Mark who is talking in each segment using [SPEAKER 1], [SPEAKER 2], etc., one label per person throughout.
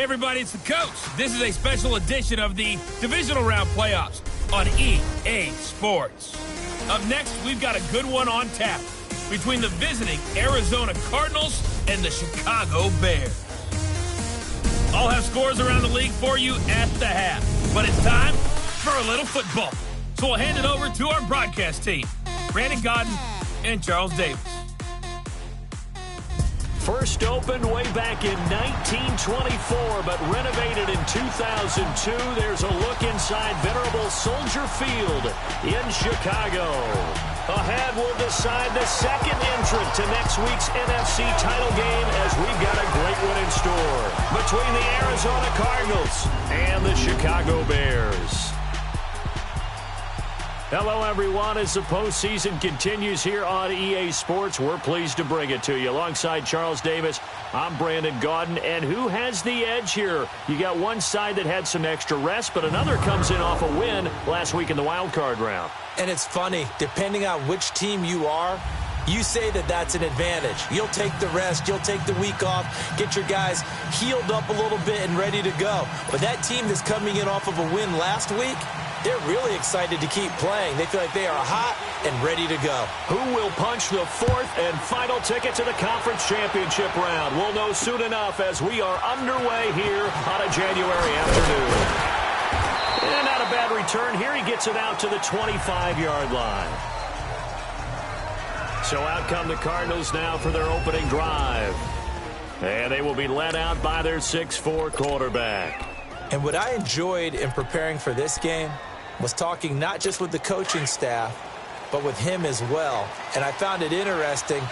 [SPEAKER 1] Hey everybody, it's the coach. This is a special edition of the divisional round playoffs on EA Sports. Up next, we've got a good one on tap between the visiting Arizona Cardinals and the Chicago Bears. I'll have scores around the league for you at the half, but it's time for a little football. So we'll hand it over to our broadcast team, Brandon Godden and Charles Davis.
[SPEAKER 2] First opened way back in 1924, but renovated in 2002. There's a look inside venerable Soldier Field in Chicago. Ahead will decide the second entrant to next week's NFC title game, as we've got a great one in store between the Arizona Cardinals and the Chicago Bears. Hello, everyone. As the postseason continues here on EA Sports, we're pleased to bring it to you. Alongside Charles Davis, I'm Brandon Godden. And who has the edge here? You got one side that had some extra rest, but another comes in off a win last week in the wild card round.
[SPEAKER 3] And it's funny, depending on which team you are, you say that that's an advantage. You'll take the rest, you'll take the week off, get your guys healed up a little bit and ready to go. But that team that's coming in off of a win last week, they're really excited to keep playing. They feel like they are hot and ready to go.
[SPEAKER 2] Who will punch the fourth and final ticket to the conference championship round? We'll know soon enough as we are underway here on a January afternoon. And not a bad return here. He gets it out to the 25-yard line. So out come the Cardinals now for their opening drive. And they will be led out by their 6'4" quarterback.
[SPEAKER 3] And what I enjoyed in preparing for this game was talking not just with the coaching staff, but with him as well. And I found it interesting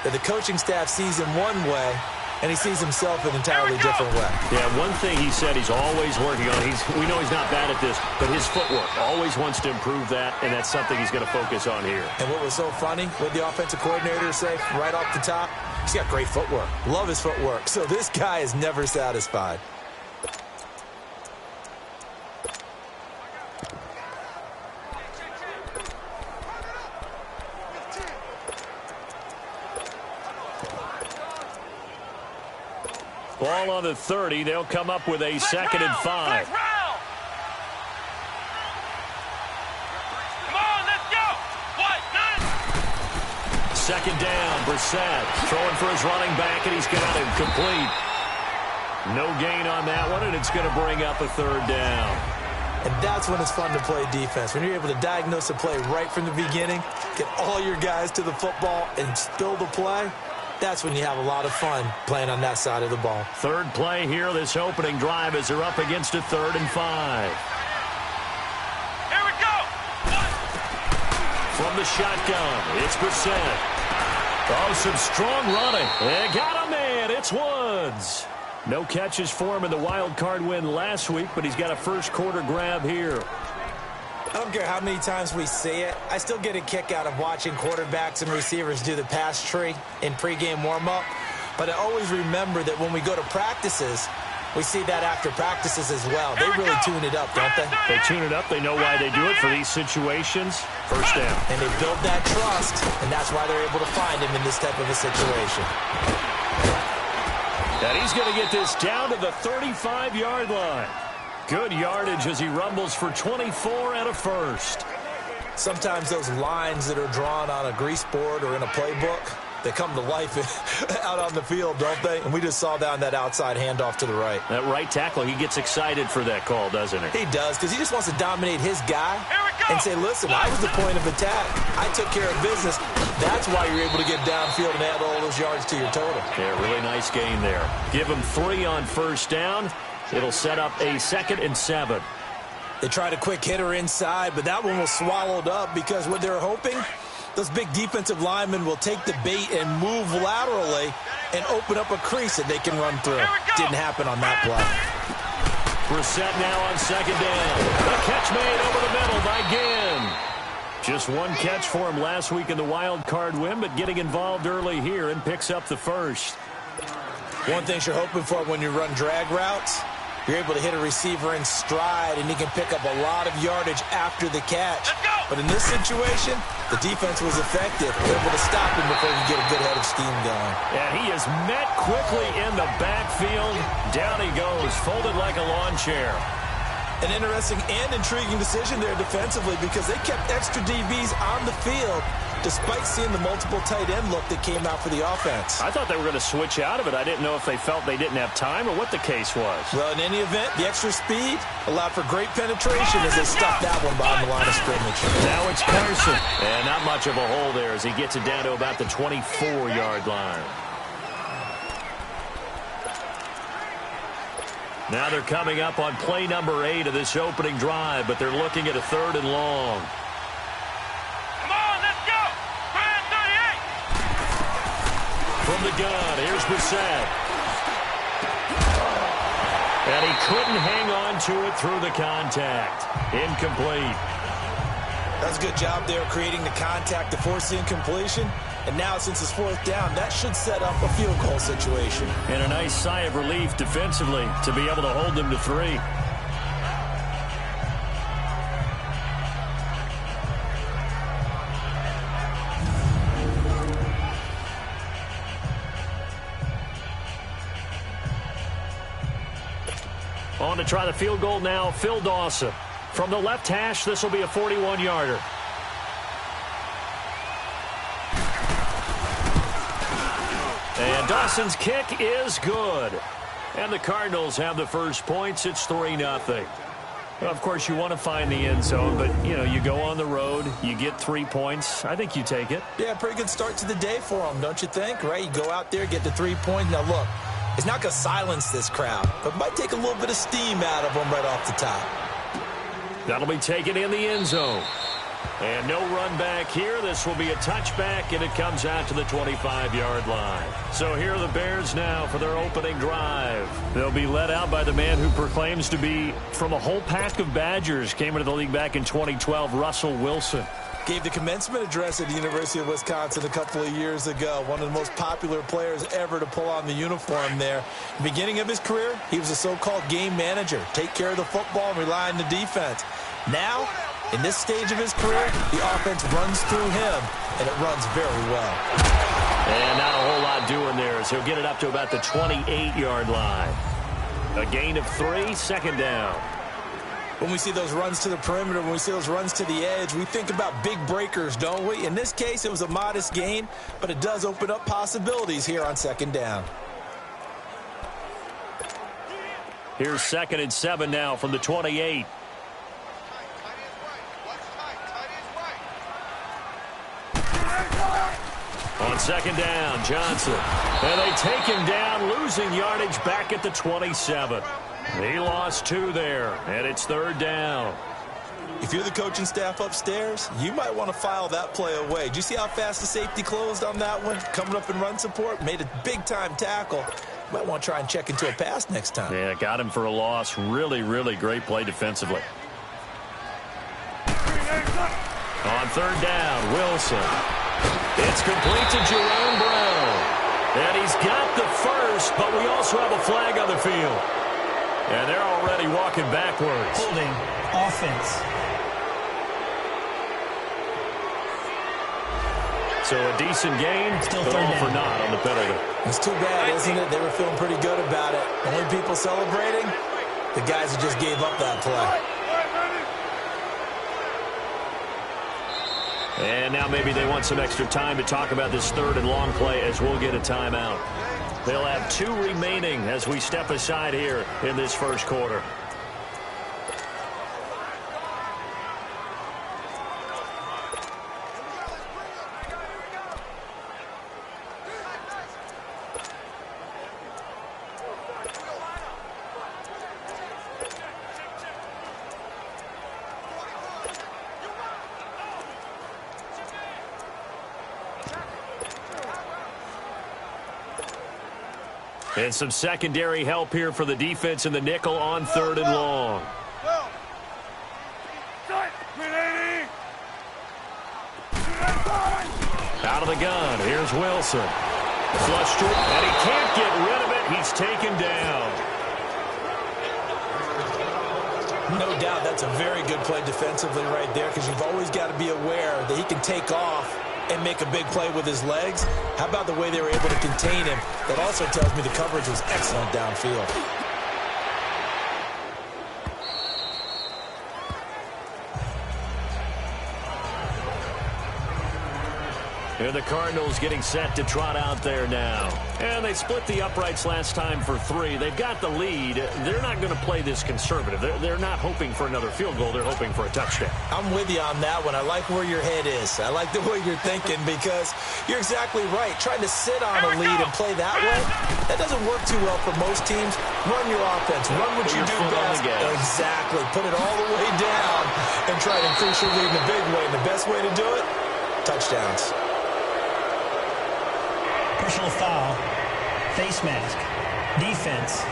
[SPEAKER 3] that the coaching staff sees him one way, and he sees himself an entirely different way.
[SPEAKER 2] Yeah, one thing he said he's always working on, we know he's not bad at this, but his footwork, always wants to improve that, and that's something he's going to focus on here.
[SPEAKER 3] And what was so funny, what the offensive coordinator say right off the top, he's got great footwork. Love his footwork. So this guy is never satisfied.
[SPEAKER 2] Ball on the 30. They'll come up with a 2nd and 5.
[SPEAKER 1] Come on, let's go. What? None.
[SPEAKER 2] 2nd down. Brissett throwing for his running back, and he's got him complete. No gain on that one, and it's going to bring up a 3rd down.
[SPEAKER 3] And that's when it's fun to play defense. When you're able to diagnose a play right from the beginning, get all your guys to the football, and spill the play, that's when you have a lot of fun playing on that side of the ball.
[SPEAKER 2] Third play here, this opening drive, as they're up against a 3rd and 5.
[SPEAKER 1] Here we go.
[SPEAKER 2] From the shotgun, it's Brissett. Oh, some strong running. They got a man. It's Woods. No catches for him in the wild card win last week, but he's got a first quarter grab here.
[SPEAKER 3] I don't care how many times we see it. I still get a kick out of watching quarterbacks and receivers do the pass tree in pregame warm-up. But I always remember that when we go to practices, we see that after practices as well. They really tune it up, don't they?
[SPEAKER 2] They tune it up. They know why they do it for these situations. First down.
[SPEAKER 3] And they build that trust, and that's why they're able to find him in this type of a situation.
[SPEAKER 2] And he's going to get this down to the 35-yard line. Good yardage as he rumbles for 24 and a first.
[SPEAKER 3] Sometimes those lines that are drawn on a grease board or in a playbook, they come to life out on the field, don't they? And we just saw that on that outside handoff to the right.
[SPEAKER 2] That right tackle, he gets excited for that call, doesn't he?
[SPEAKER 3] He does, because he just wants to dominate his guy and say, listen, I was the point of attack. I took care of business. That's why you're able to get downfield and add all those yards to your total.
[SPEAKER 2] Yeah, really nice gain there. Give him 3 on first down. It'll set up a 2nd and 7.
[SPEAKER 3] They tried a quick hitter inside, but that one was swallowed up because what they're hoping, those big defensive linemen will take the bait and move laterally and open up a crease that they can run through. Didn't happen on that play.
[SPEAKER 2] Brissett now on 2nd down. The catch made over the middle by Ginn. Just one catch for him last week in the wild card win, but getting involved early here and picks up the first.
[SPEAKER 3] One thing you're hoping for when you run drag routes, You're able to hit a receiver in stride, and he can pick up a lot of yardage after the catch. But in this situation, the defense was effective. Able to stop him before he get a good head of steam going.
[SPEAKER 2] And he is met quickly in the backfield. Down he goes, folded like a lawn chair.
[SPEAKER 3] An interesting and intriguing decision there defensively because they kept extra DBs on the field despite seeing the multiple tight end look that came out for the offense.
[SPEAKER 2] I thought they were going to switch out of it. I didn't know if they felt they didn't have time or what the case was.
[SPEAKER 3] Well, in any event, the extra speed allowed for great penetration as they stuffed that one behind the line of scrimmage.
[SPEAKER 2] Now it's Carson. And not much of a hole there as he gets it down to about the 24-yard line. Now they're coming up on play number 8 of this opening drive, but they're looking at a 3rd and long.
[SPEAKER 1] Come on, let's go! 38!
[SPEAKER 2] From the gun, here's Brissett. And he couldn't hang on to it through the contact. Incomplete.
[SPEAKER 3] That's a good job there creating the contact to force the incompletion. And now, since it's 4th down, that should set up a field goal situation.
[SPEAKER 2] And a nice sigh of relief defensively to be able to hold them to 3. On to try the field goal now, Phil Dawson. From the left hash, this will be a 41-yarder. And Dawson's kick is good. And the Cardinals have the first points. It's 3-0. Well, of course, you want to find the end zone, but, you know, you go on the road, you get 3 points. I think you take it.
[SPEAKER 3] Yeah, pretty good start to the day for them, don't you think? Right? You go out there, get the 3 points. Now, look, it's not going to silence this crowd, but might take a little bit of steam out of them right off the top.
[SPEAKER 2] That'll be taken in the end zone. And no run back here. This will be a touchback, and it comes out to the 25-yard line. So here are the Bears now for their opening drive. They'll be led out by the man who proclaims to be from a whole pack of Badgers. Came into the league back in 2012, Russell Wilson.
[SPEAKER 3] Gave the commencement address at the University of Wisconsin a couple of years ago. One of the most popular players ever to pull on the uniform there. Beginning of his career, he was a so-called game manager. Take care of the football and rely on the defense. Now, in this stage of his career, the offense runs through him, and it runs very well.
[SPEAKER 2] And not a whole lot doing there as he'll get it up to about the 28-yard line. A gain of 3, 2nd down.
[SPEAKER 3] When we see those runs to the perimeter, when we see those runs to the edge, we think about big breakers, don't we? In this case, it was a modest gain, but it does open up possibilities here on 2nd down.
[SPEAKER 2] Here's 2nd and 7 now from the 28. On 2nd down, Johnson. And they take him down, losing yardage back at the 27. He lost 2 there, and it's 3rd down.
[SPEAKER 3] If you're the coaching staff upstairs, you might want to file that play away. Did you see how fast the safety closed on that one? Coming up in run support, made a big-time tackle. Might want to try and check into a pass next time.
[SPEAKER 2] Yeah, got him for a loss. Really, really great play defensively. On 3rd down, Wilson. It's complete to Jerome Brown. And he's got the first, but we also have a flag on the field. And they're already walking backwards.
[SPEAKER 4] Holding offense.
[SPEAKER 2] So a decent gain, but all for naught on the penalty.
[SPEAKER 3] It's too bad, isn't it? They were feeling pretty good about it. Only people celebrating, the guys who just gave up that play.
[SPEAKER 2] And now maybe they want some extra time to talk about this 3rd and long play as we'll get a timeout. They'll have 2 remaining as we step aside here in this first quarter. And some secondary help here for the defense in the nickel on 3rd and long. Out of the gun, here's Wilson. Flushed through, and he can't get rid of it. He's taken down.
[SPEAKER 3] No doubt that's a very good play defensively right there, because you've always got to be aware that he can take off and make a big play with his legs. How about the way they were able to contain him? That also tells me the coverage was excellent downfield.
[SPEAKER 2] And the Cardinals getting set to trot out there now. And they split the uprights last time for 3. They've got the lead. They're not going to play this conservative. They're not hoping for another field goal. They're hoping for a touchdown.
[SPEAKER 3] I'm with you on that one. I like where your head is. I like the way you're thinking, because you're exactly right. Trying to sit on a lead and play that way, that doesn't work too well for most teams. Run your offense. Run what you do best. Exactly. Put it all the way down and try to increase your lead in a big way. And the best way to do it, touchdowns.
[SPEAKER 4] Personal foul, face mask, defense.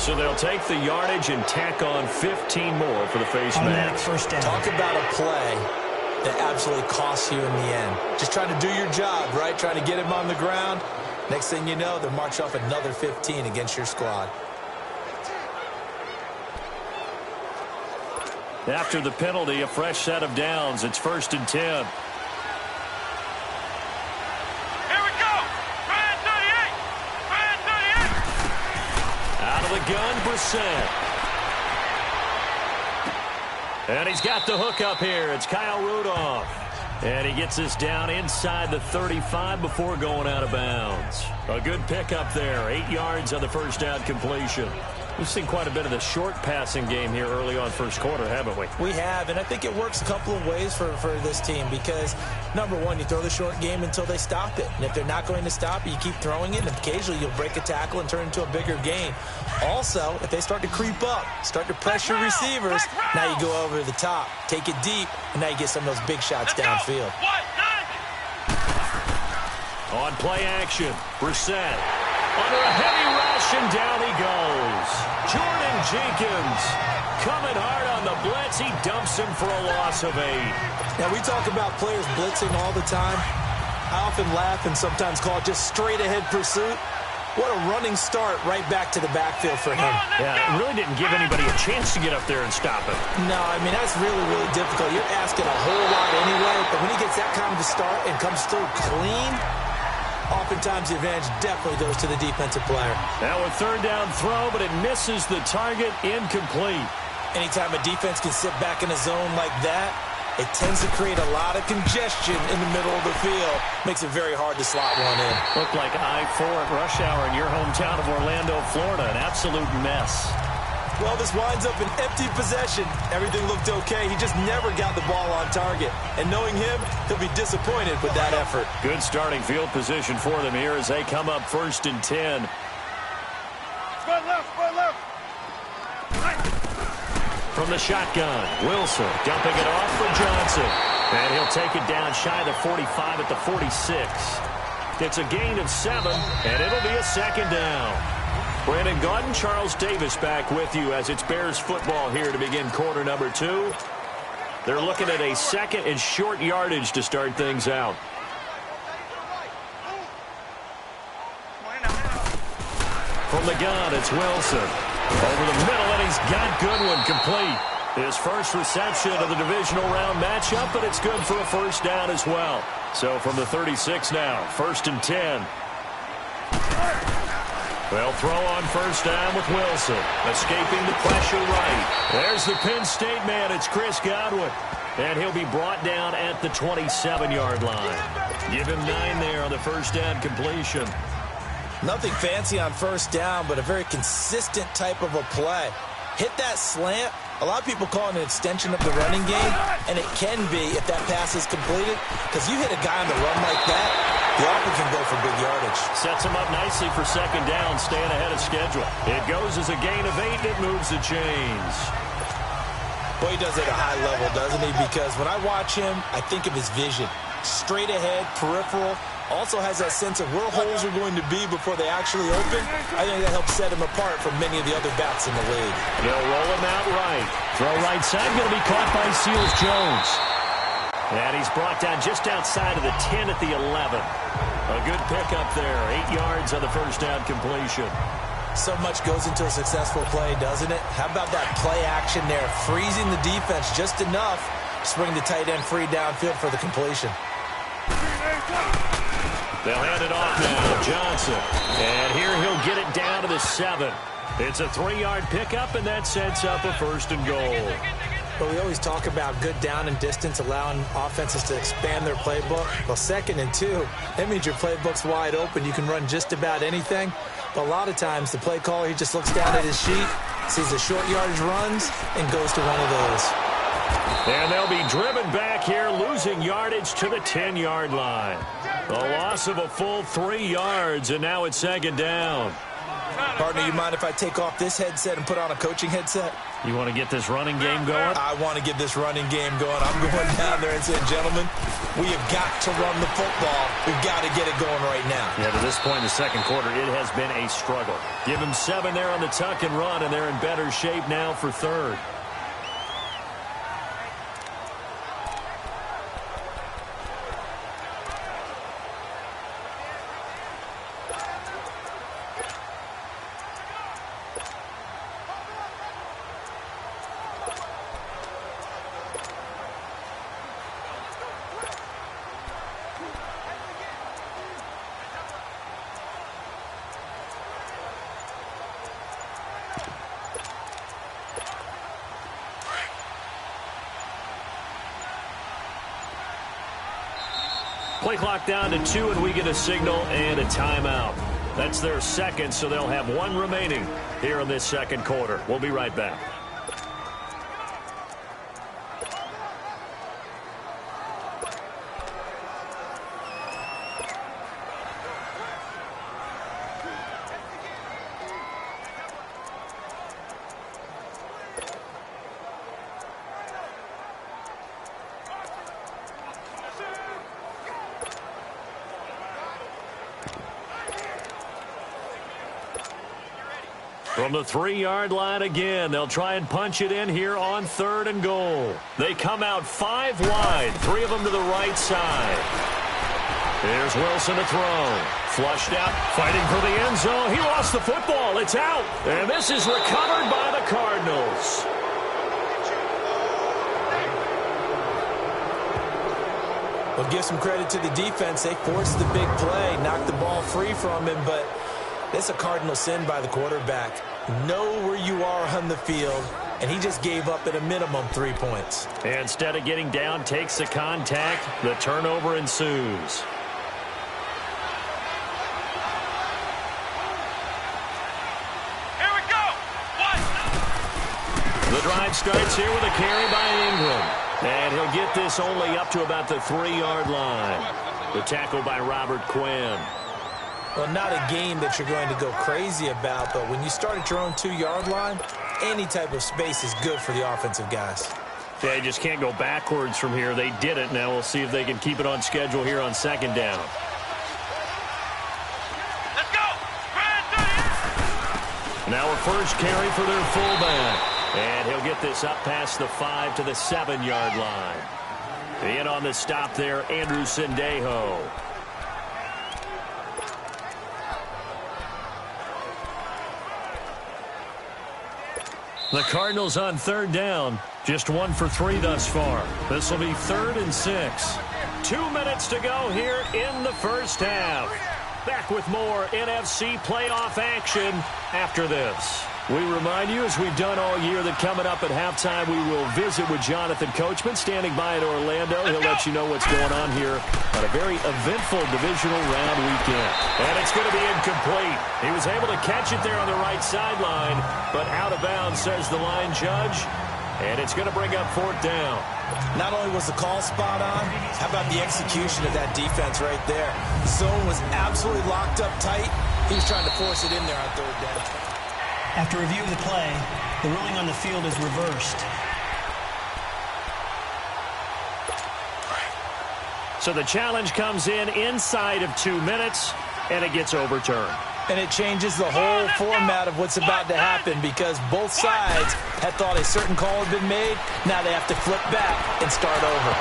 [SPEAKER 2] So they'll take the yardage and tack on 15 more for the face mask.
[SPEAKER 4] First down.
[SPEAKER 3] Talk about a play that absolutely costs you in the end. Just trying to do your job, right? Trying to get him on the ground. Next thing you know, they'll march off another 15 against your squad.
[SPEAKER 2] After the penalty, a fresh set of downs. It's 1st and 10. Gun Brissett. And he's got the hook up here. It's Kyle Rudolph. And he gets us down inside the 35 before going out of bounds. A good pickup there. 8 yards on the first down completion. We've seen quite a bit of the short passing game here early on first quarter, haven't we?
[SPEAKER 3] We have, and I think it works a couple of ways for this team, because, number one, you throw the short game until they stop it. And if they're not going to stop it, you keep throwing it, and occasionally you'll break a tackle and turn it into a bigger gain. Also, if they start to creep up, start to pressure receivers, now you go over the top, take it deep, and now you get some of those big shots downfield.
[SPEAKER 2] On play action, Brissett. Under a heavy rush, and down he goes. Jordan Jenkins coming hard on the blitz. He dumps him for a loss of 8.
[SPEAKER 3] Now, we talk about players blitzing all the time. I often laugh and sometimes call it just straight-ahead pursuit. What a running start right back to the backfield for him.
[SPEAKER 2] Yeah, it really didn't give anybody a chance to get up there and stop him.
[SPEAKER 3] No, I mean, that's really, really difficult. You're asking a whole lot anyway, but when he gets that kind of a start and comes through clean, oftentimes the advantage definitely goes to the defensive player.
[SPEAKER 2] Now a 3rd down throw, but it misses the target, incomplete.
[SPEAKER 3] Anytime a defense can sit back in a zone like that, it tends to create a lot of congestion in the middle of the field. Makes it very hard to slot one in.
[SPEAKER 2] Looked like I-4 at rush hour in your hometown of Orlando, Florida. An absolute mess.
[SPEAKER 3] Well, this winds up an empty possession. Everything looked okay. He just never got the ball on target. And knowing him, he'll be disappointed with that effort.
[SPEAKER 2] Good starting field position for them here as they come up 1st and 10.
[SPEAKER 5] Square left.
[SPEAKER 2] From the shotgun, Wilson dumping it off for Johnson. And he'll take it down shy of the 45 at the 46. It's a gain of 7, and it'll be a 2nd down. Brandon Gaudin, Charles Davis back with you as it's Bears football here to begin quarter number 2. They're looking at a 2nd and short yardage to start things out. From the gun, it's Wilson. Over the middle, and he's got Goodwin complete. His first reception of the divisional round matchup, but it's good for a 1st down as well. So from the 36 now, 1st and 10. They'll throw on 1st down with Wilson. Escaping the pressure right. There's the Penn State man. It's Chris Godwin. And he'll be brought down at the 27-yard line. Give him 9 there on the 1st down completion.
[SPEAKER 3] Nothing fancy on 1st down, but a very consistent type of a play. Hit that slant. A lot of people call it an extension of the running game, and it can be if that pass is completed, because you hit a guy on the run like that, the offense can go for big yardage.
[SPEAKER 2] Sets him up nicely for 2nd down, staying ahead of schedule. It goes as a gain of 8, and it moves the chains.
[SPEAKER 3] Boy, he does it at a high level, doesn't he? Because when I watch him, I think of his vision. Straight ahead, peripheral. Also has that sense of where holes are going to be before they actually open. I think that helps set him apart from many of the other backs in the league.
[SPEAKER 2] They'll roll him out right. Throw right side, going to be caught by Seals-Jones. And he's brought down just outside of the 10 at the 11. A good pickup there. 8 yards on the 1st down completion.
[SPEAKER 3] So much goes into a successful play, doesn't it? How about that play action there, freezing the defense just enough to bring the tight end free downfield for the completion.
[SPEAKER 2] They'll hand it off now, Johnson. And here he'll get it down to the 7. It's a 3-yard pickup, and that sets up a 1st and goal.
[SPEAKER 3] But we always talk about good down and distance, allowing offenses to expand their playbook. Well, 2nd and 2, that means your playbook's wide open. You can run just about anything. But a lot of times, the play caller, he just looks down at his sheet, sees the short yardage runs, and goes to one of those.
[SPEAKER 2] And they'll be driven back here, losing yardage to the 10-yard line. A loss of a full 3 yards, and now it's 2nd down.
[SPEAKER 3] Partner, you mind if I take off this headset and put on a coaching headset?
[SPEAKER 2] You want to get this running game going?
[SPEAKER 3] I want to get this running game going. I'm going down there and saying, gentlemen, we have got to run the football. We've got to get it going right now.
[SPEAKER 2] Yeah, to this point in the 2nd quarter, it has been a struggle. Give them 7 there on the tuck and run, and they're in better shape now for 3rd. Play clock down to 2, and we get a signal and a timeout. That's their 2nd, so they'll have 1 remaining here in this 2nd quarter. We'll be right back. From the 3-yard line again, they'll try and punch it in here on 3rd and goal. They come out 5 wide, 3 of them to the right side. Here's Wilson to throw. Flushed out, fighting for the end zone. He lost the football. It's out. And this is recovered by the Cardinals.
[SPEAKER 3] Well, give some credit to the defense. They forced the big play, knocked the ball free from him, but it's a cardinal sin by the quarterback. Know where you are on the field, and he just gave up at a minimum 3 points.
[SPEAKER 2] Instead of getting down, takes the contact. The turnover ensues.
[SPEAKER 5] Here we go.
[SPEAKER 2] The drive starts here with a carry by Ingram. And he'll get this only up to about the 3-yard line. The tackle by Robert Quinn.
[SPEAKER 3] Well, not a game that you're going to go crazy about, but when you start at your own 2-yard line, any type of space is good for the offensive guys.
[SPEAKER 2] Yeah, you just can't go backwards from here. They did it. Now we'll see if they can keep it on schedule here on 2nd down.
[SPEAKER 5] Let's go.
[SPEAKER 2] Now a first carry for their fullback. And he'll get this up past the 5 to the 7-yard line. In on the stop there, Andrew Sendejo. The Cardinals on 3rd down. Just 1 for 3 thus far. This will be 3rd and 6. 2 minutes to go here in the first half. Back with more NFC playoff action after this. We remind you, as we've done all year, that coming up at halftime, we will visit with Jonathan Coachman standing by in Orlando. He'll let you know what's going on here on a very eventful divisional round weekend. And it's going to be incomplete. He was able to catch it there on the right sideline, but out of bounds, says the line judge. And it's going to bring up 4th down.
[SPEAKER 3] Not only was the call spot on, how about the execution of that defense right there? Zone was absolutely locked up tight. He was trying to force it in there on 3rd down.
[SPEAKER 4] After review of the play, the ruling on the field is reversed.
[SPEAKER 2] So the challenge comes in inside of 2 minutes, and it gets overturned.
[SPEAKER 3] And it changes the whole format of what's about to happen because both sides had thought a certain call had been made. Now they have to flip back and start over.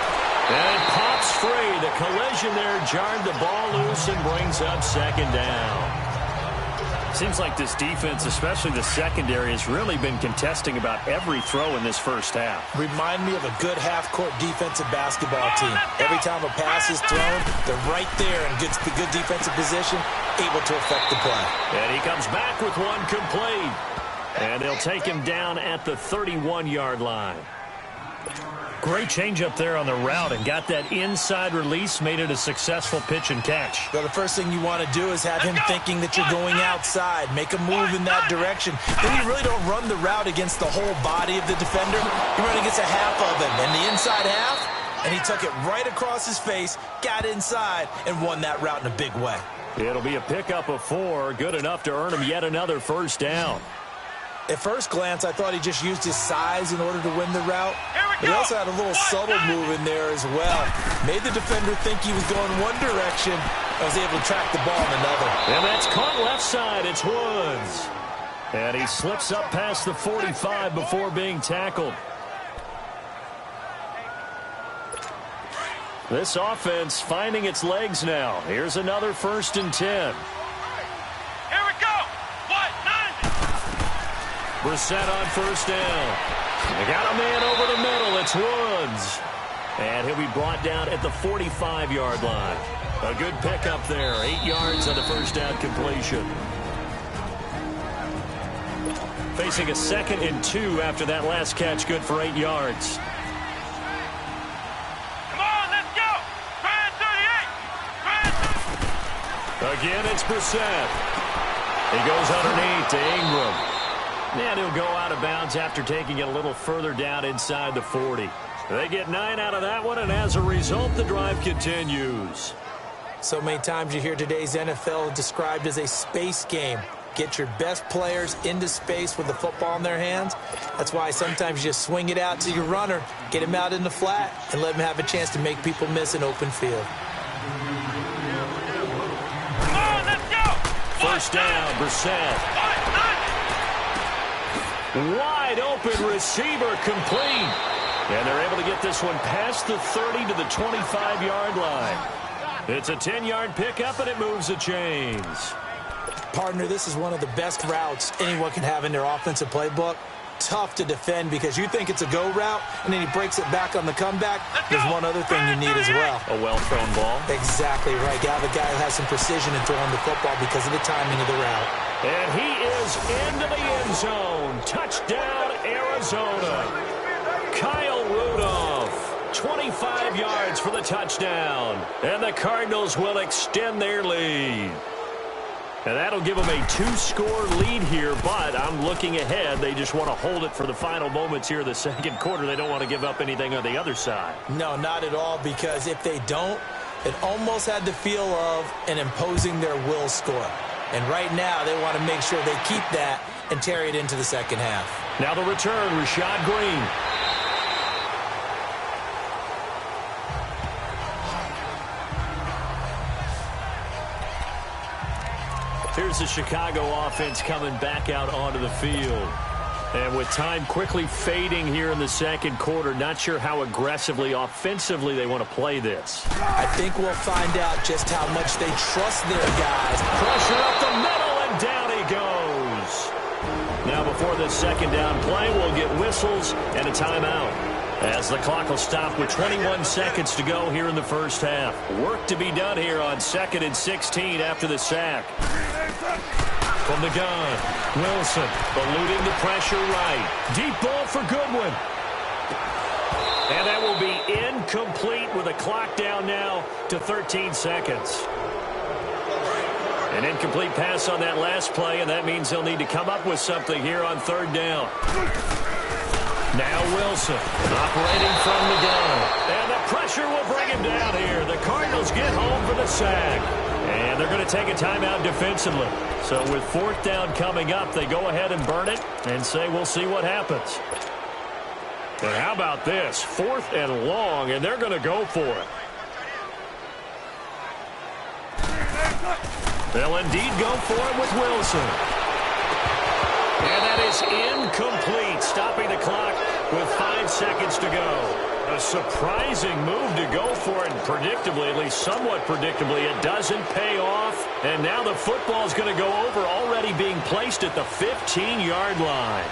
[SPEAKER 2] And it pops free. The collision there jarred the ball loose and brings up 2nd down. Seems like this defense, especially the secondary, has really been contesting about every throw in this first half.
[SPEAKER 3] Remind me of a good half-court defensive basketball team. Every time a pass is thrown, they're right there in good defensive position, able to affect the play.
[SPEAKER 2] And he comes back with one complete. And they'll take him down at the 31-yard line. Great change up there on the route and got that inside release, made it a successful pitch and catch.
[SPEAKER 3] So the first thing you want to do is have him thinking that you're going outside. Make a move in that direction. Then you really don't run the route against the whole body of the defender. You run against a half of him, and the inside half, and he took it right across his face, got inside, and won that route in a big way.
[SPEAKER 2] It'll be a pickup of 4, good enough to earn him yet another first down.
[SPEAKER 3] At first glance, I thought he just used his size in order to win the route. But he also had a little subtle move in there as well. Made the defender think he was going one direction and was able to track the ball in another.
[SPEAKER 2] And that's caught left side. It's Woods. And he slips up past the 45 before being tackled. This offense finding its legs now. Here's another 1st and 10. Brissett on first down. They got a man over the middle. It's Woods. And he'll be brought down at the 45-yard line. A good pickup there. 8 yards on the first down completion. Facing a 2nd and 2 after that last catch. Good for 8 yards.
[SPEAKER 5] Come on, let's go. Try 38.
[SPEAKER 2] Again, it's Brissett. He goes underneath to Ingram. And he'll go out of bounds after taking it a little further down inside the 40. They get 9 out of that one, and as a result, the drive continues.
[SPEAKER 3] So many times you hear today's NFL described as a space game. Get your best players into space with the football in their hands. That's why sometimes you just swing it out to your runner, get him out in the flat, and let him have a chance to make people miss an open field.
[SPEAKER 5] Come on, let's go.
[SPEAKER 2] First down, Brissett. Wide open receiver complete. And they're able to get this one past the 30 to the 25-yard line. It's a 10-yard pickup, and it moves the chains.
[SPEAKER 3] Partner, this is one of the best routes anyone can have in their offensive playbook. Tough to defend because you think it's a go route, and then he breaks it back on the comeback. There's one other thing you need as well.
[SPEAKER 2] A well-thrown ball.
[SPEAKER 3] Exactly right. You have a guy who has some precision in throwing the football because of the timing of the route.
[SPEAKER 2] And he is into the end zone. Touchdown, Arizona. Kyle Rudolph, 25 yards for the touchdown. And the Cardinals will extend their lead. And that'll give them a 2-score lead here, but I'm looking ahead. They just want to hold it for the final moments here of the second quarter. They don't want to give up anything on the other side.
[SPEAKER 3] No, not at all, because if they don't, it almost had the feel of an imposing their will score. And right now, they want to make sure they keep that and carry it into the second half.
[SPEAKER 2] Now the return, Rashad Green. Here's the Chicago offense coming back out onto the field. And with time quickly fading here in the second quarter, not sure how aggressively, offensively they want to play this.
[SPEAKER 3] I think we'll find out just how much they trust their guys.
[SPEAKER 2] Pressure up the middle, and down he goes. Now before this second down play, we'll get whistles and a timeout, as the clock will stop with 21 seconds to go here in the first half. Work to be done here on 2nd and 16 after the sack. From the gun, Wilson eluding the pressure right. Deep ball for Goodwin. And that will be incomplete with a clock down now to 13 seconds. An incomplete pass on that last play, and that means they'll need to come up with something here on 3rd down. Now Wilson operating from the gun. And the pressure will bring him down here. The Cardinals get home for the sack. And they're going to take a timeout defensively. So with 4th down coming up, they go ahead and burn it and say we'll see what happens. And how about this? 4th and long, and they're going to go for it. They'll indeed go for it with Wilson. And that is incomplete, stopping the clock with 5 seconds to go. A surprising move to go for it, predictably, at least somewhat predictably. It doesn't pay off, and now the football is going to go over, already being placed at the 15-yard line.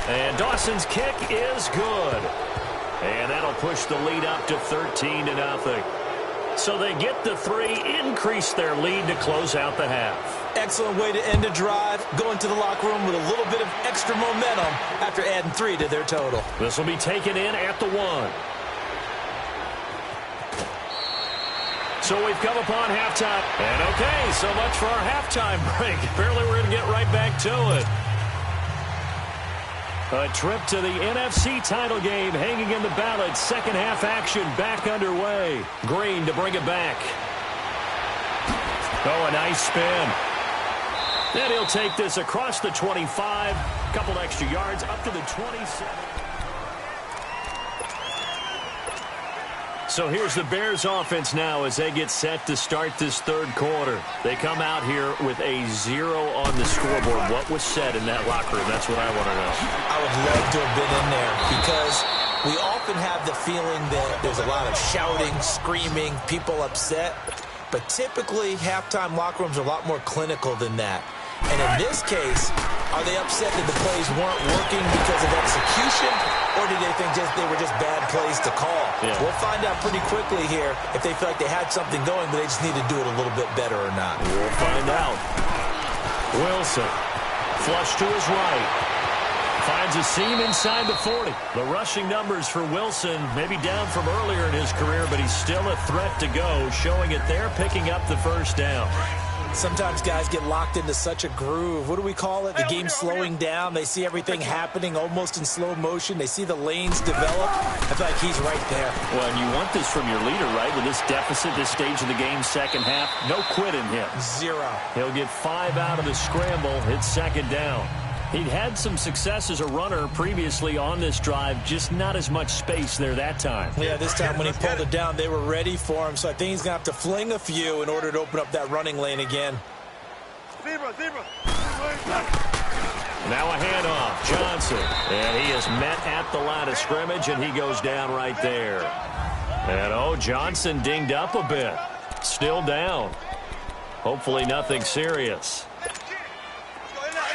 [SPEAKER 2] And Dawson's kick is good. And that'll push the lead up to 13-0. So they get the 3, increase their lead to close out the half.
[SPEAKER 3] Excellent way to end a drive, going to the locker room with a little bit of extra momentum after adding 3 to their total.
[SPEAKER 2] This will be taken in at the 1. So we've come upon halftime. And okay, so much for our halftime break. Apparently we're going to get right back to it. A trip to the NFC title game hanging in the balance. Second half action back underway. Green to bring it back. Oh, a nice spin. Then he'll take this across the 25. A couple extra yards up to the 27. So here's the Bears offense now as they get set to start this third quarter. They come out here with a 0 on the scoreboard. What was said in that locker room? That's what I want to know.
[SPEAKER 3] I would love to have been in there because we often have the feeling that there's a lot of shouting, screaming, people upset. But typically, halftime locker rooms are a lot more clinical than that. And in this case, are they upset that the plays weren't working because of execution, or did they think they were just bad plays to call?
[SPEAKER 2] Yeah.
[SPEAKER 3] We'll find out pretty quickly here if they feel like they had something going, but they just need to do it a little bit better or not.
[SPEAKER 2] We'll find out. Wilson, flush to his right. Finds a seam inside the 40. The rushing numbers for Wilson maybe down from earlier in his career, but he's still a threat to go, showing it there, picking up the first down.
[SPEAKER 3] Sometimes guys get locked into such a groove. What do we call it? The game's slowing down. They see everything happening almost in slow motion. They see the lanes develop. I feel like he's right there.
[SPEAKER 2] Well, and you want this from your leader, right? With this deficit, this stage of the game, second half, no quit in him.
[SPEAKER 3] 0.
[SPEAKER 2] He'll get 5 out of the scramble. It's second down. He'd had some success as a runner previously on this drive, just not as much space there that time.
[SPEAKER 3] Yeah, this time when he pulled it down, they were ready for him, so I think he's going to have to fling a few in order to open up that running lane again.
[SPEAKER 5] Zebra.
[SPEAKER 2] Now a handoff, Johnson. And he is met at the line of scrimmage, and he goes down right there. And, Johnson dinged up a bit. Still down. Hopefully nothing serious.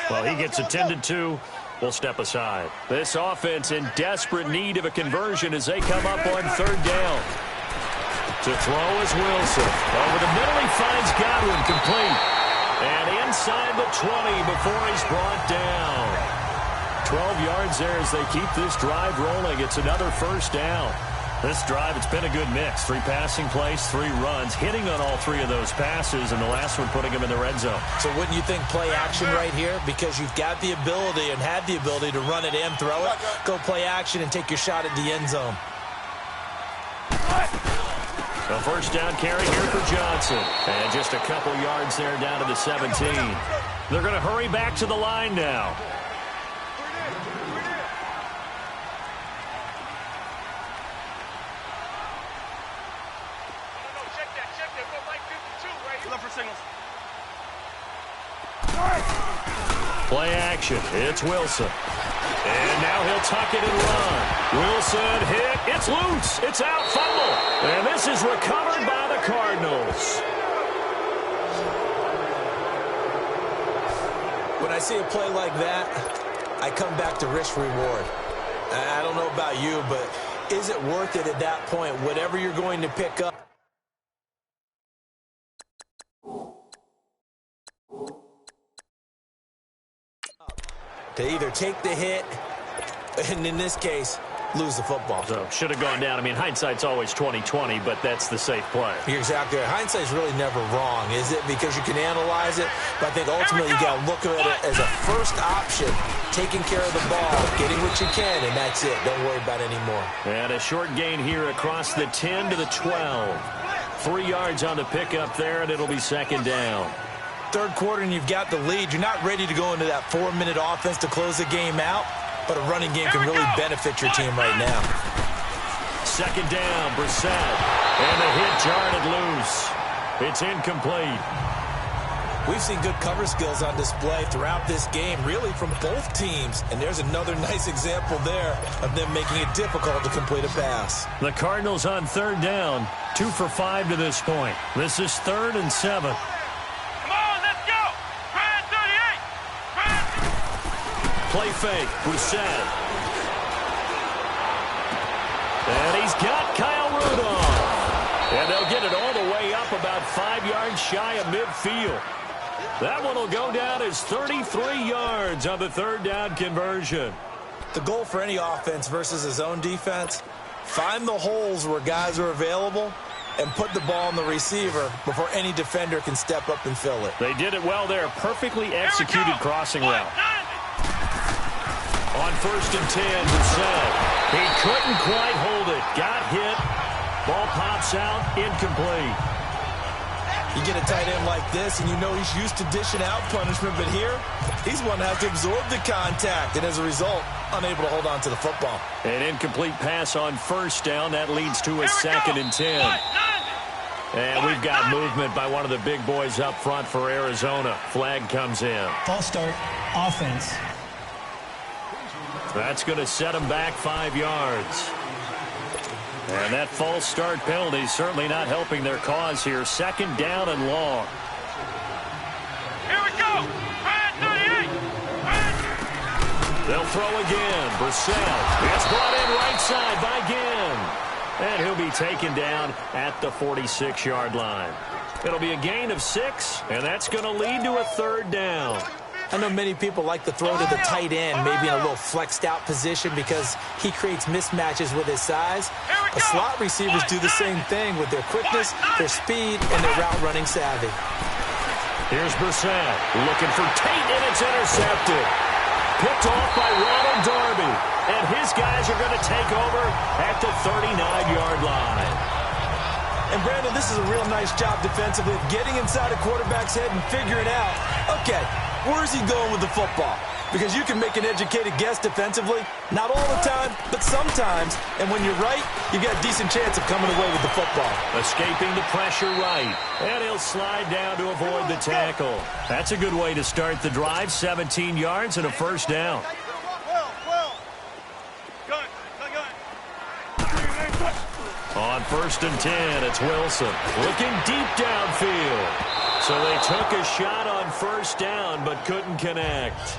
[SPEAKER 2] Well, he gets attended to. We'll step aside. This offense in desperate need of a conversion as they come up on third down. To throw is Wilson. Over the middle, he finds Godwin complete. And inside the 20 before he's brought down. 12 yards there as they keep this drive rolling. It's another first down. This drive, it's been a good mix. 3 passing plays, 3 runs, hitting on all 3 of those passes, and the last one putting him in the red zone.
[SPEAKER 3] So wouldn't you think play action right here? Because you've got the ability and had the ability to run it and throw it. Go play action and take your shot at the end zone.
[SPEAKER 2] So first down carry here for Johnson. And just a couple yards there down to the 17. They're going to hurry back to the line now. Play action. It's Wilson. And now he'll tuck it and run. Wilson hit. It's loose. It's out. Fumble. And this is recovered by the Cardinals.
[SPEAKER 3] When I see a play like that, I come back to risk reward. I don't know about you, but is it worth it at that point? Whatever you're going to pick up. To either take the hit, and in this case, lose the football.
[SPEAKER 2] So should have gone down. I mean, hindsight's always 20/20, but that's the safe play.
[SPEAKER 3] You're exactly right. Hindsight's really never wrong, is it? Because you can analyze it, but I think ultimately you got to look at it as a first option, taking care of the ball, getting what you can, and that's it. Don't worry about it anymore.
[SPEAKER 2] And a short gain here across the 10 to the 12. 3 yards on the pickup there, and it'll be second down.
[SPEAKER 3] Third quarter and you've got the lead. You're not ready to go into that 4-minute offense to close the game out, but a running game can really benefit your team right now.
[SPEAKER 2] Second down, Brissett. And the hit jarred it loose. It's incomplete.
[SPEAKER 3] We've seen good cover skills on display throughout this game, really from both teams. And there's another nice example there of them making it difficult to complete a pass.
[SPEAKER 2] The Cardinals on third down, 2 for 5 to this point. This is 3rd and 7.
[SPEAKER 5] Come on, let's go. Brand 38.
[SPEAKER 2] Play fake, Brissett. And he's got Kyle Rudolph. And they'll get it all the way up about 5 yards shy of midfield. That one will go down as 33 yards on the 3rd down conversion.
[SPEAKER 3] The goal for any offense versus a zone defense, find the holes where guys are available and put the ball on the receiver before any defender can step up and fill it.
[SPEAKER 2] They did it well there. Perfectly executed crossing route. On 1st and 10, Brissett. He couldn't quite hold it. Got hit. Ball pops out, incomplete.
[SPEAKER 3] You get a tight end like this, and you know he's used to dishing out punishment, but here, he's one that has to absorb the contact, and as a result, unable to hold on to the football.
[SPEAKER 2] An incomplete pass on 1st down. That leads to a 2nd and 10. And we've got movement by one of the big boys up front for Arizona. Flag comes in.
[SPEAKER 4] False start, offense.
[SPEAKER 2] That's going to set him back 5 yards. And that false start penalty certainly not helping their cause here. 2nd down and long.
[SPEAKER 5] Here we go. Brand 38.
[SPEAKER 2] They'll throw again. Brissett. It's brought in right side by Ginn. And he'll be taken down at the 46-yard line. It'll be a gain of 6, and that's going to lead to a 3rd down.
[SPEAKER 3] I know many people like to throw to the tight end, maybe in a little flexed out position because he creates mismatches with his size. But slot receivers do the same thing with their quickness, their speed, and their route running savvy.
[SPEAKER 2] Here's Brissett looking for Tate, and it's intercepted. Picked off by Ronald Darby. And his guys are going to take over at the 39-yard line.
[SPEAKER 3] And, Brandon, this is a real nice job defensively of getting inside a quarterback's head and figuring out, okay, where's he going with the football? Because you can make an educated guess defensively, not all the time, but sometimes. And when you're right, you've got a decent chance of coming away with the football.
[SPEAKER 2] Escaping the pressure right. And he'll slide down to avoid the tackle. That's a good way to start the drive. 17 yards and a 1st down. On 1st and 10, it's Wilson. Looking deep downfield. So they took a shot on 1st down, but couldn't connect.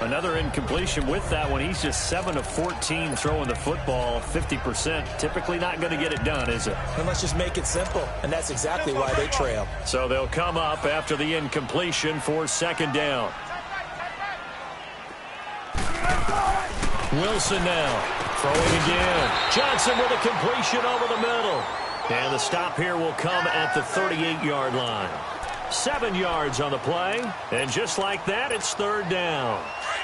[SPEAKER 2] Another incompletion with that one. He's just 7 of 14 throwing the football, 50%. Typically not going to get it done, is it?
[SPEAKER 3] And let's just make it simple, and that's exactly why they trail.
[SPEAKER 2] So they'll come up after the incompletion for 2nd down. Wilson now throwing again. Johnson with a completion over the middle. And the stop here will come at the 38-yard line. 7 yards on the play. And just like that, it's 3rd down.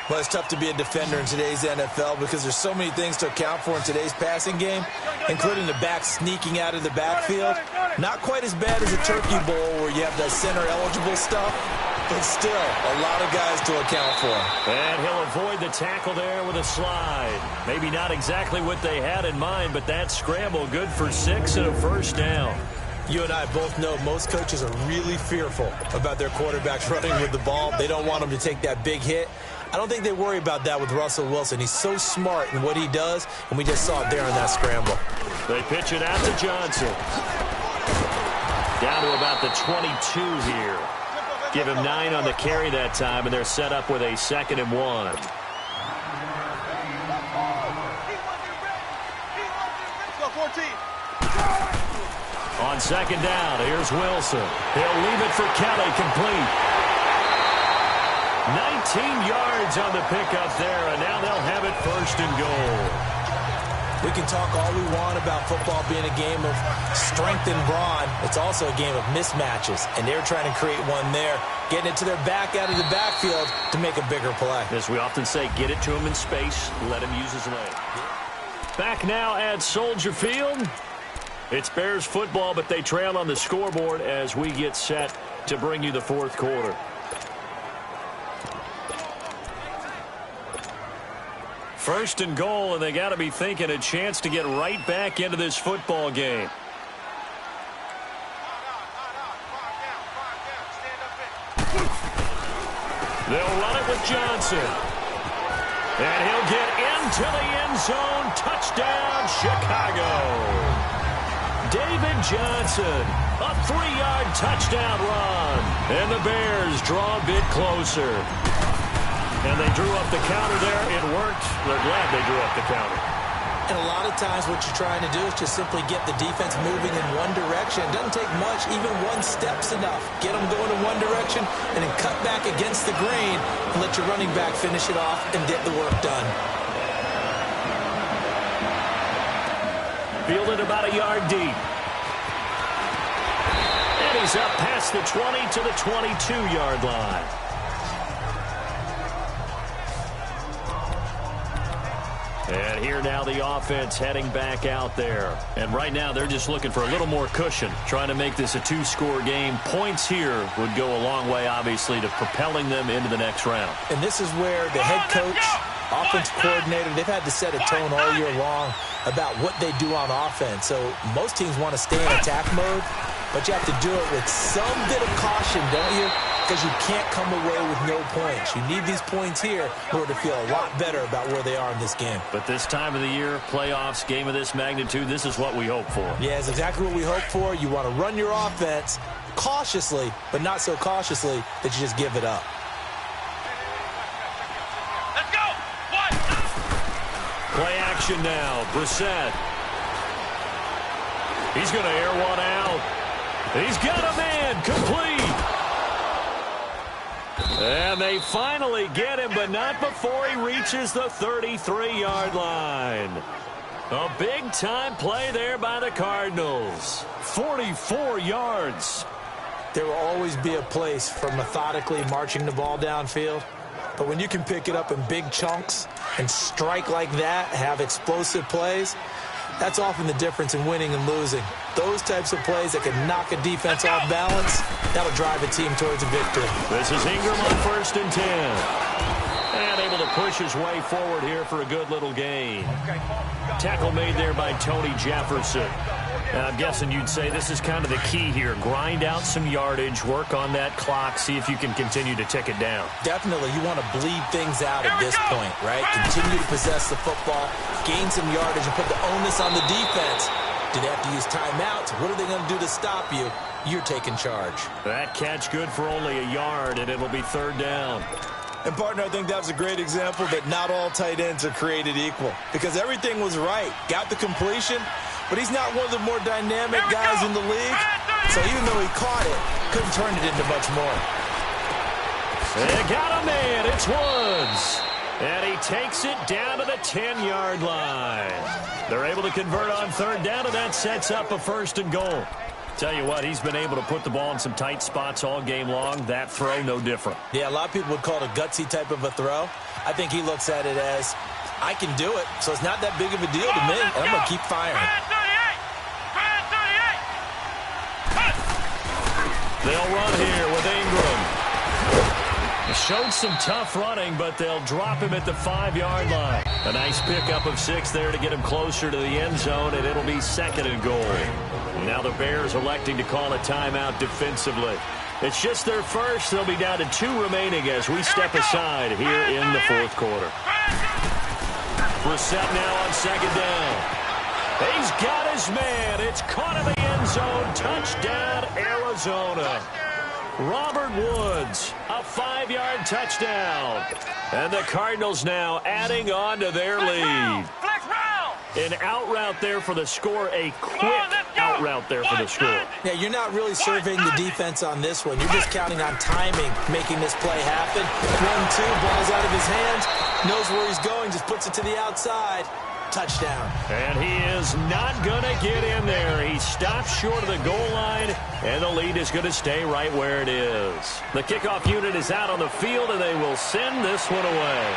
[SPEAKER 3] Well, it's tough to be a defender in today's NFL because there's so many things to account for in today's passing game, including the back sneaking out of the backfield. Not quite as bad as a Turkey Bowl where you have the center-eligible stuff, but still a lot of guys to account for.
[SPEAKER 2] And he'll avoid the tackle there with a slide. Maybe not exactly what they had in mind, but that scramble good for 6 and a 1st down.
[SPEAKER 3] You and I both know most coaches are really fearful about their quarterbacks running with the ball. They don't want them to take that big hit. I don't think they worry about that with Russell Wilson. He's so smart in what he does, and we just saw it there on that scramble.
[SPEAKER 2] They pitch it out to Johnson. Down to about the 22 here. Give him 9 on the carry that time, and they're set up with a 2nd and 1. On 2nd down, here's Wilson. He'll leave it for Kelly, complete. 19 yards on the pickup there, and now they'll have it 1st and goal.
[SPEAKER 3] We can talk all we want about football being a game of strength and brawn. It's also a game of mismatches, and they're trying to create one there, getting it to their back out of the backfield to make a bigger play.
[SPEAKER 2] As we often say, get it to him in space, let him use his leg. Back now at Soldier Field. It's Bears football, but they trail on the scoreboard as we get set to bring you the 4th quarter. First and goal, and they got to be thinking a chance to get right back into this football game. Johnson. And he'll get into the end zone. Touchdown, Chicago. David Johnson, a 3-yard touchdown run. And the Bears draw a bit closer. And they drew up the counter there. It worked. They're glad they drew up the counter.
[SPEAKER 3] And a lot of times what you're trying to do is just simply get the defense moving in one direction. It doesn't take much. Even one step's enough. Get them going in one direction and then cut back against the grain and let your running back finish it off and get the work done.
[SPEAKER 2] Fielded about a yard deep. And he's up past the 20 to the 22-yard line. And here now the offense heading back out there. And right now they're just looking for a little more cushion, trying to make this a 2-score game. Points here would go a long way, obviously, to propelling them into the next round.
[SPEAKER 3] And this is where the head coach, offense coordinator, they've had to set a tone all year long about what they do on offense. So most teams want to stay in attack mode, but you have to do it with some bit of caution, don't you? Because you can't come away with no points. You need these points here in order to feel a lot better about where they are in this game.
[SPEAKER 2] But this time of the year, playoffs, game of this magnitude, this is what we hope for.
[SPEAKER 3] Yeah, it's exactly what we hope for. You want to run your offense cautiously, but not so cautiously that you just give it up.
[SPEAKER 5] Let's go. What?
[SPEAKER 2] Play action now. Brissett. He's going to air one out. He's got a man. Complete. And they finally get him, but not before he reaches the 33-yard line. A big-time play there by the Cardinals. 44 yards.
[SPEAKER 3] There will always be a place for methodically marching the ball downfield. But when you can pick it up in big chunks and strike like that, have explosive plays, that's often the difference in winning and losing. Those types of plays that can knock a defense off balance, that'll drive a team towards a victory.
[SPEAKER 2] This is Ingram on 1st and 10. And able to push his way forward here for a good little gain. Tackle made there by Tony Jefferson. And I'm guessing you'd say this is kind of the key here. Grind out some yardage, work on that clock, see if you can continue to tick it down.
[SPEAKER 3] Definitely, you want to bleed things out at this point, right? Continue to possess the football, gain some yardage, and put the onus on the defense. Do they have to use timeouts? What are they going to do to stop you? You're taking charge.
[SPEAKER 2] That catch good for only a yard, and it'll be 3rd down.
[SPEAKER 3] And, partner, I think that was a great example that not all tight ends are created equal. Because everything was right. Got the completion, but he's not one of the more dynamic guys in the league. So even though he caught it, couldn't turn it into much more.
[SPEAKER 2] They got a man. It's Woods. And he takes it down to the 10-yard line. They're able to convert on 3rd down, and that sets up a 1st and goal. Tell you what, he's been able to put the ball in some tight spots all game long. That throw, no different.
[SPEAKER 3] Yeah, a lot of people would call it a gutsy type of a throw. I think he looks at it as, I can do it, so it's not that big of a deal to me, and I'm going to keep firing.
[SPEAKER 2] They'll run here with Ingram. Showed some tough running, but they'll drop him at the 5-yard line. A nice pickup of 6 there to get him closer to the end zone, and it'll be 2nd and goal. Now the Bears electing to call a timeout defensively. It's just their first. They'll be down to 2 remaining as we step aside here in the 4th quarter. Brissett now on 2nd down. He's got his man. It's caught in the end zone. Touchdown, Arizona. Robert Woods, a 5-yard touchdown. And the Cardinals now adding on to their lead. An out route there for the score, a quick out route there for the score.
[SPEAKER 3] Yeah, you're not really surveying the defense on this one. You're just counting on timing, making this play happen. 1-2, ball's out of his hands, knows where he's going, just puts it to the outside. Touchdown.
[SPEAKER 2] And he is not going to get in there. He stops short of the goal line, and the lead is going to stay right where it is. The kickoff unit is out on the field, and they will send this one away.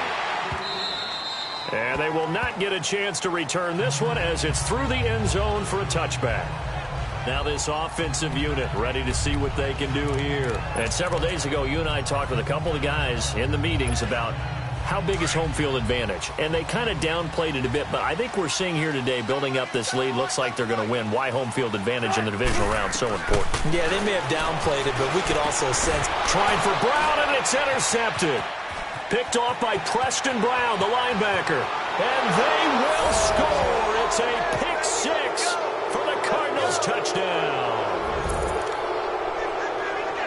[SPEAKER 2] And they will not get a chance to return this one as it's through the end zone for a touchback. Now this offensive unit ready to see what they can do here. And several days ago, you and I talked with a couple of guys in the meetings about how big is home field advantage. And they kind of downplayed it a bit, but I think we're seeing here today, building up this lead, looks like they're going to win. Why home field advantage in the divisional round so important?
[SPEAKER 3] Yeah, they may have downplayed it, but we could also sense.
[SPEAKER 2] Trying for Brown, and it's intercepted. Picked off by Preston Brown, the linebacker. And they will score. It's a pick six for the Cardinals touchdown.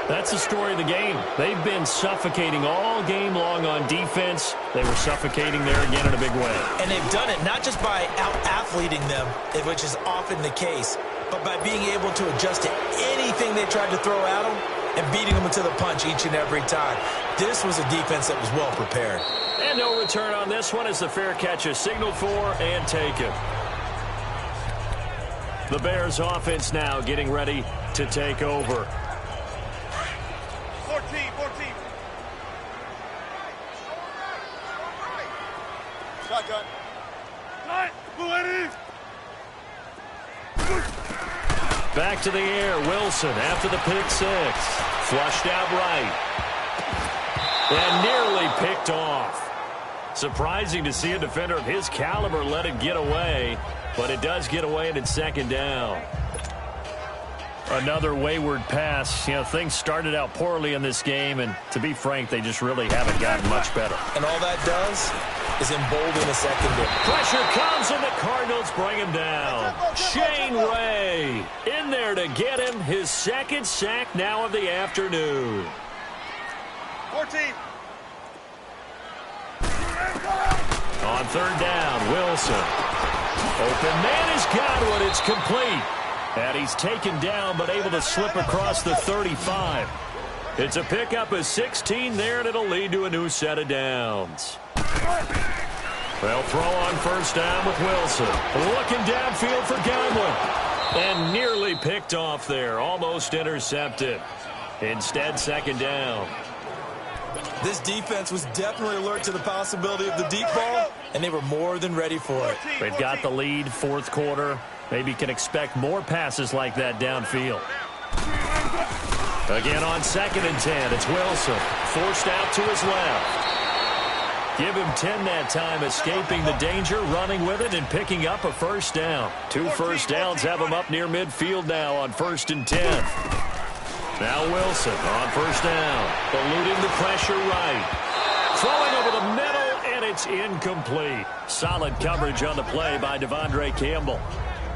[SPEAKER 2] That's the story of the game. They've been suffocating all game long on defense. They were suffocating there again in a big way.
[SPEAKER 3] And they've done it not just by out-athleting them, which is often the case, but by being able to adjust to anything they tried to throw at them and beating them to the punch each and every time. This was a defense that was well prepared.
[SPEAKER 2] And no return on this one as the fair catch is signaled for and taken. The Bears offense now getting ready to take over.
[SPEAKER 5] 14. Shotgun.
[SPEAKER 2] Back to the air, Wilson after the pick six. Flushed out right. And nearly picked off. Surprising to see a defender of his caliber let it get away, but it does get away and it's second down. Another wayward pass. You know, things started out poorly in this game, and to be frank, they just really haven't gotten much better.
[SPEAKER 3] And all that does is embolden the secondary.
[SPEAKER 2] Pressure comes, and the Cardinals bring him down. Shane Ray in there to get him his second sack now of the afternoon.
[SPEAKER 5] 14.
[SPEAKER 2] On third down, Wilson. Open man has got one. It's complete. And he's taken down but able to slip across the 35. It's a pickup of 16 there, and it'll lead to a new set of downs. They'll throw on first down with Wilson. Looking downfield for Godwin. And nearly picked off there. Almost intercepted. Instead, second down.
[SPEAKER 3] This defense was definitely alert to the possibility of the deep ball, and they were more than ready for it.
[SPEAKER 2] They've got the lead, fourth quarter. Maybe can expect more passes like that downfield. Again on 2nd and 10, it's Wilson. Forced out to his left. Give him 10 that time, escaping the danger, running with it, and picking up a first down. 2 first downs have him up near midfield now on 1st and 10. Now Wilson on first down, eluding the pressure right. Throwing over the middle, and it's incomplete. Solid coverage on the play by Devondre Campbell.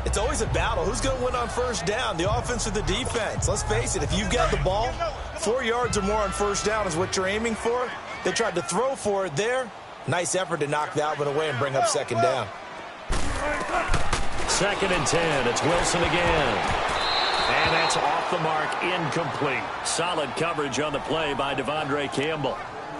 [SPEAKER 3] It's always a battle. Who's going to win on first down, the offense or the defense? Let's face it, if you've got the ball, 4 yards or more on first down is what you're aiming for. They tried to throw for it there. Nice effort to knock that one away and bring up second down.
[SPEAKER 2] 2nd and 10, it's Wilson again. And that's off the mark, incomplete. Solid coverage on the play by Devondre Campbell.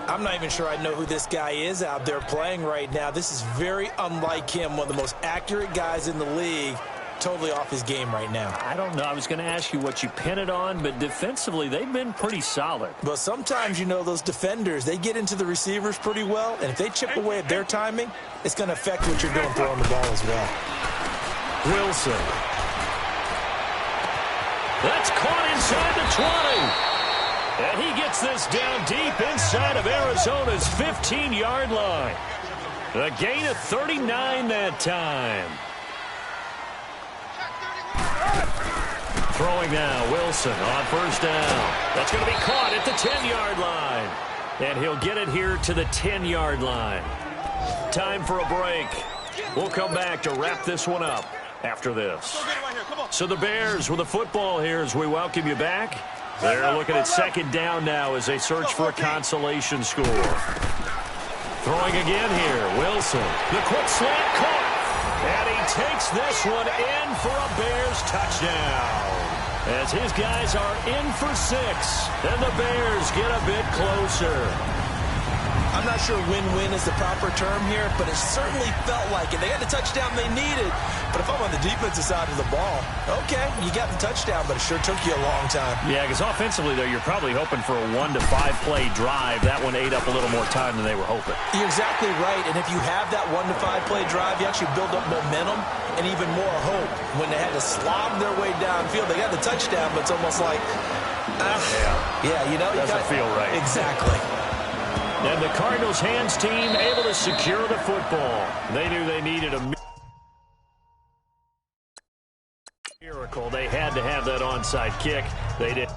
[SPEAKER 3] I'm not even sure I know who this guy is out there playing right now. This is very unlike him, one of the most accurate guys in the league. Totally off his game right now.
[SPEAKER 2] I don't know. I was going to ask you what you pin it on, but defensively, they've been pretty solid.
[SPEAKER 3] But sometimes, you know, those defenders, they get into the receivers pretty well, and if they chip away at their timing, it's going to affect what you're doing throwing the ball as well.
[SPEAKER 2] Wilson. That's caught inside the 20. And he gets this down deep inside of Arizona's 15-yard line. A gain of 39 that time. Throwing now, Wilson on first down. That's going to be caught at the 10-yard line. And he'll get it here to the 10-yard line. Time for a break. We'll come back to wrap this one up after this. So the Bears with the football here as we welcome you back. They're looking at second down now as they search for a consolation score. Throwing again here, Wilson. The quick slant caught. And he takes this one in for a Bears touchdown. As his guys are in for 6. And the Bears get a bit closer.
[SPEAKER 3] I'm not sure win-win is the proper term here, but it certainly felt like it. They got the touchdown they needed. But if I'm on the defensive side of the ball, okay, you got the touchdown, but it sure took you a long time.
[SPEAKER 2] Yeah, because offensively, though, you're probably hoping for a 1 to 5 play drive. That one ate up a little more time than they were hoping.
[SPEAKER 3] You're exactly right, and if you have that 1 to 5 play drive, you actually build up momentum and even more hope. When they had to slob their way downfield, they got the touchdown, but it's almost like, you know,
[SPEAKER 2] doesn't feel right.
[SPEAKER 3] Exactly.
[SPEAKER 2] And the Cardinals' hands team able to secure the football. They knew they needed a miracle. They had to have that onside kick. They did.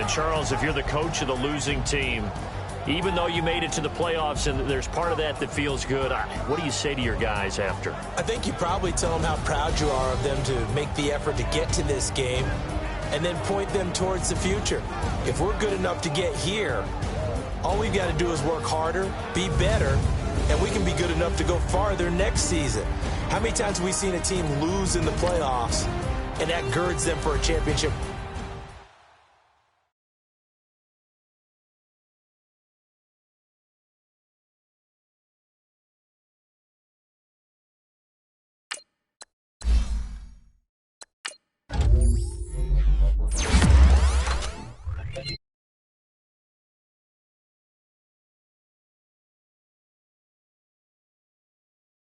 [SPEAKER 2] And, Charles, if you're the coach of the losing team, even though you made it to the playoffs and there's part of that feels good, what do you say to your guys after?
[SPEAKER 3] I think you probably tell them how proud you are of them to make the effort to get to this game and then point them towards the future. If we're good enough to get here, all we've got to do is work harder, be better, and we can be good enough to go farther next season. How many times have we seen a team lose in the playoffs and that girds them for a championship